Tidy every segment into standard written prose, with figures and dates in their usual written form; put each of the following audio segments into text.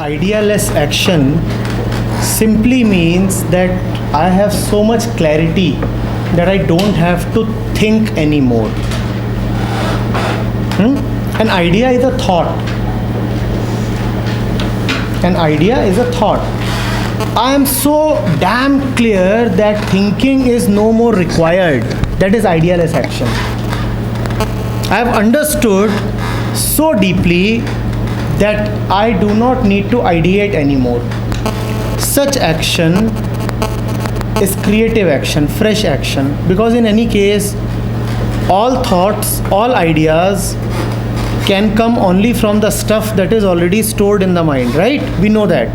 Idealess action simply means that I have so much clarity that I don't have to think anymore. An idea is a thought. An idea is a thought. I am so damn clear that thinking is no more required. That is idealess action. I have understood so deeply that I do not need to ideate anymore. Such action is creative action, fresh action, because in any case, all thoughts, all ideas can come only from the stuff that is already stored in the mind, right? We know that.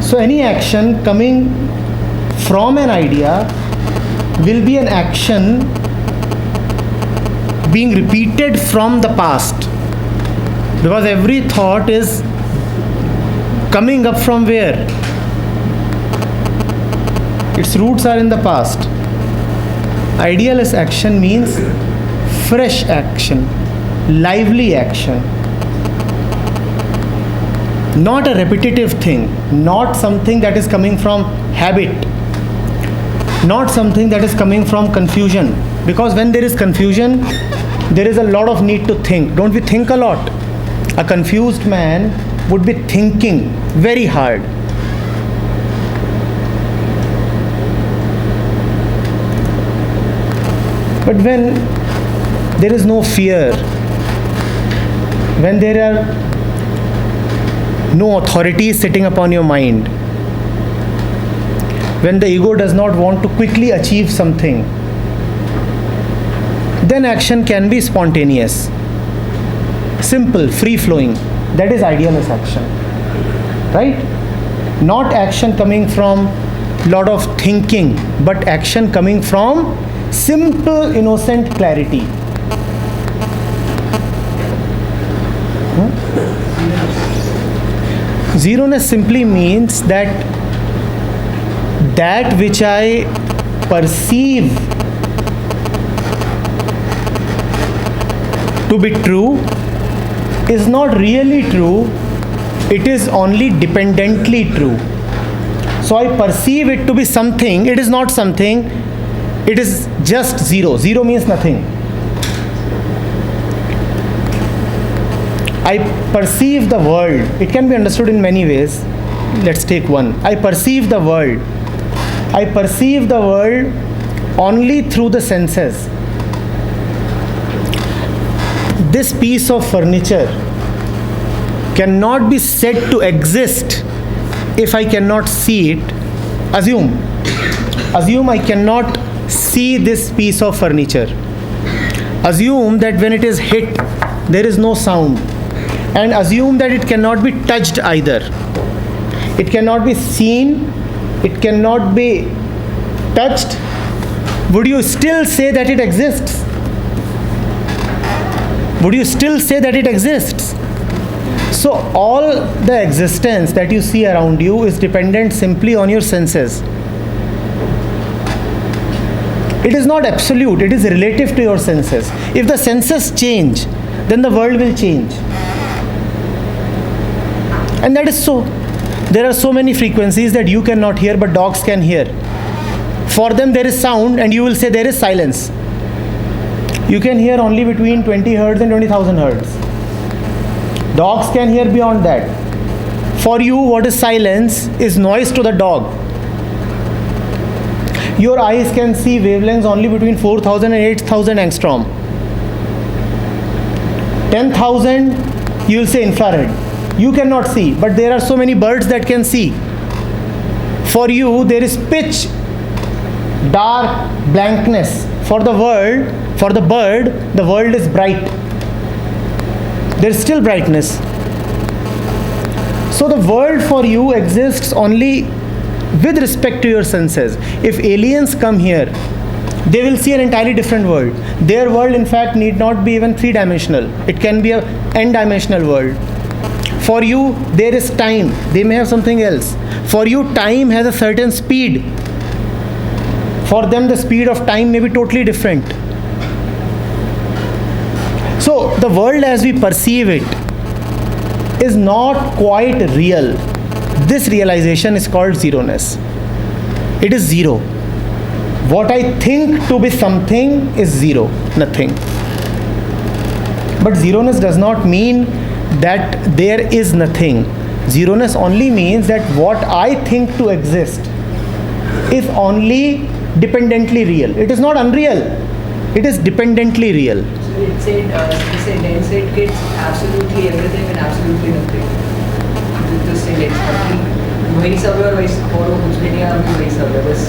So any action coming from an idea will be an action being repeated from the past, because every thought is coming up from where? Its roots are in the past. Idealess action means fresh action, lively action, not a repetitive thing, not something that is coming from habit, not something that is coming from confusion, because when there is confusion, there is a lot of need to think. Don't we think a lot? A confused man would be thinking very hard. But when there is no fear, when there are no authorities sitting upon your mind, when the ego does not want to quickly achieve something, then action can be spontaneous, simple, free-flowing. That is idealess action, right? Not action coming from lot of thinking, but action coming from simple, innocent clarity. Zeroness simply means that which I perceive to be true is not really true, it is only dependently true. So I perceive it to be something, it is not something, it is just zero. Zero means nothing. I perceive the world. It can be understood in many ways. Let's take one. I perceive the world. I perceive the world only through the senses. This piece of furniture cannot be said to exist if I cannot see it. Assume I cannot see this piece of furniture. Assume that when it is hit, there is no sound. And assume that it cannot be touched either. It cannot be seen, it cannot be touched. Would you still say that it exists? Would you still say that it exists? So all the existence that you see around you is dependent simply on your senses. It is not absolute, it is relative to your senses. If the senses change, then the world will change. And that is so. There are so many frequencies that you cannot hear, but dogs can hear. For them there is sound, and you will say there is silence. You can hear only between 20 hertz and 20,000 hertz. Dogs can hear beyond that. For you, what is silence is noise to the dog. Your eyes can see wavelengths only between 4,000 and 8,000 angstrom. 10,000, you will say infrared. You cannot see, but there are so many birds that can see. For you, there is pitch, dark, blankness. For the world, for the bird, the world is bright. There is still brightness. So the world for you exists only with respect to your senses. If aliens come here, they will see an entirely different world. Their world, in fact, need not be even three-dimensional. It can be an n-dimensional world. For you, there is time. They may have something else. For you, time has a certain speed. For them, the speed of time may be totally different. So, the world as we perceive it is not quite real, this realization is called zeroness. It is zero. What I think to be something is zero, nothing. But zeroness does not mean that there is nothing. Zeroness only means that what I think to exist is only dependently real. It is not unreal. It is dependently real. So it said it gets absolutely everything and absolutely nothing. This sentence, वही सब है और वही और वो कुछ भी नहीं है और भी वही सब है, बस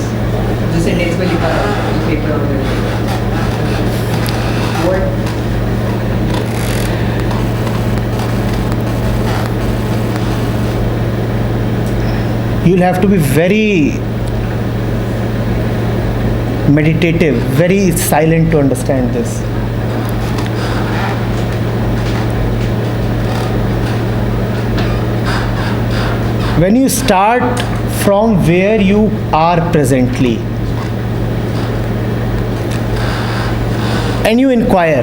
जो सेंटेंस में लिखा है पेपर में. What? You'll have to be very meditative, very silent to understand this. When you start from where you are presently and you inquire,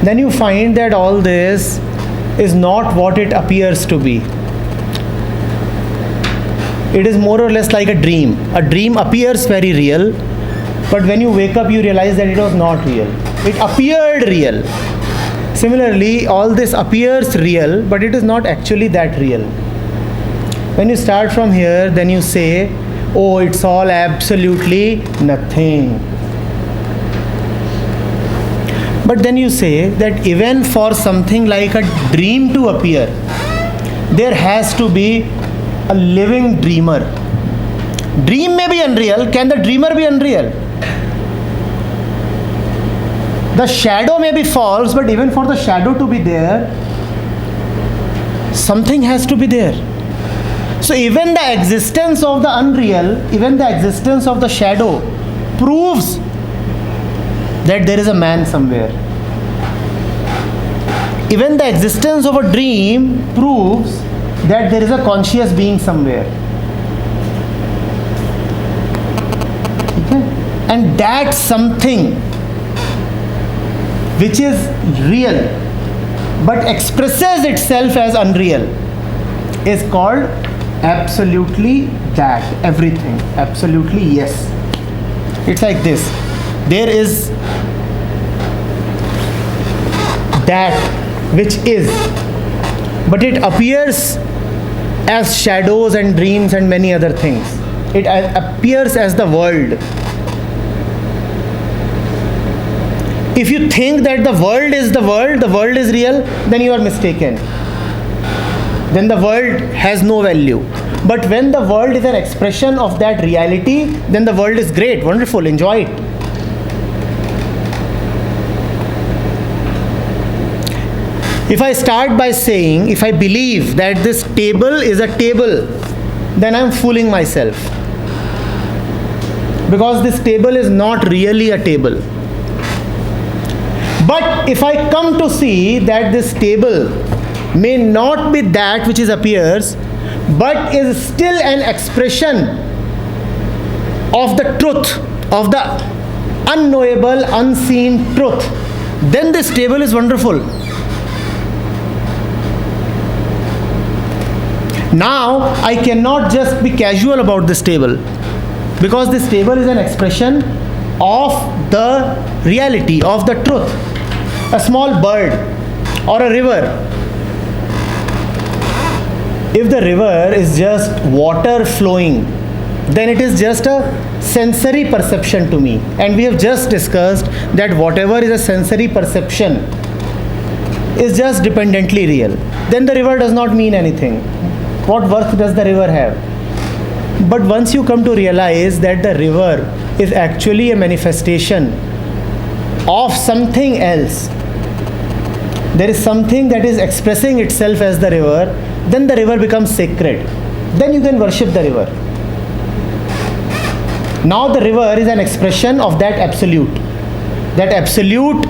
then you find that all this is not what it appears to be. It is more or less like a dream. A dream appears very real, but when you wake up, you realize that it was not real. It appeared real. Similarly, all this appears real, but it is not actually that real. When you start from here, then you say, oh, it's all absolutely nothing. But then you say that even for something like a dream to appear, there has to be a living dreamer. Dream may be unreal. Can the dreamer be unreal? The shadow may be false, but even for the shadow to be there, something has to be there. So even the existence of the unreal, even the existence of the shadow proves that there is a man somewhere. Even the existence of a dream proves that there is a conscious being somewhere. Okay? And that something which is real but expresses itself as unreal is called absolutely that, everything, absolutely yes. It's like this. There is that which is, but it appears as shadows and dreams and many other things. It appears as the world. If you think that the world is real, then you are mistaken. Then the world has no value. But when the world is an expression of that reality, then the world is great, wonderful, enjoy it. If I start by saying, if I believe that this table is a table, then I am fooling myself. Because this table is not really a table. But if I come to see that this table may not be that which appears, but is still an expression of the truth, of the unknowable, unseen truth, then this table is wonderful. Now, I cannot just be casual about this table, because this table is an expression of the reality, of the truth. A small bird or a river. If the river is just water flowing, then it is just a sensory perception to me. And we have just discussed that whatever is a sensory perception is just dependently real. Then the river does not mean anything. What worth does the river have? But once you come to realize that the river is actually a manifestation of something else, there is something that is expressing itself as the river, then the river becomes sacred. Then you can worship the river. Now the river is an expression of that absolute. That absolute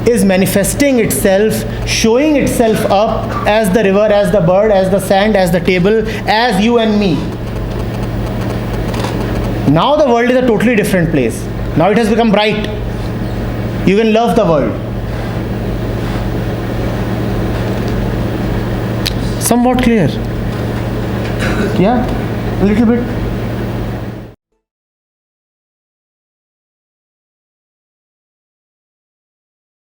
is manifesting itself, showing itself up as the river, as the bird, as the sand, as the table, as you and me. Now the world is a totally different place. Now it has become bright. You can love the world. Somewhat clear? Yeah? A little bit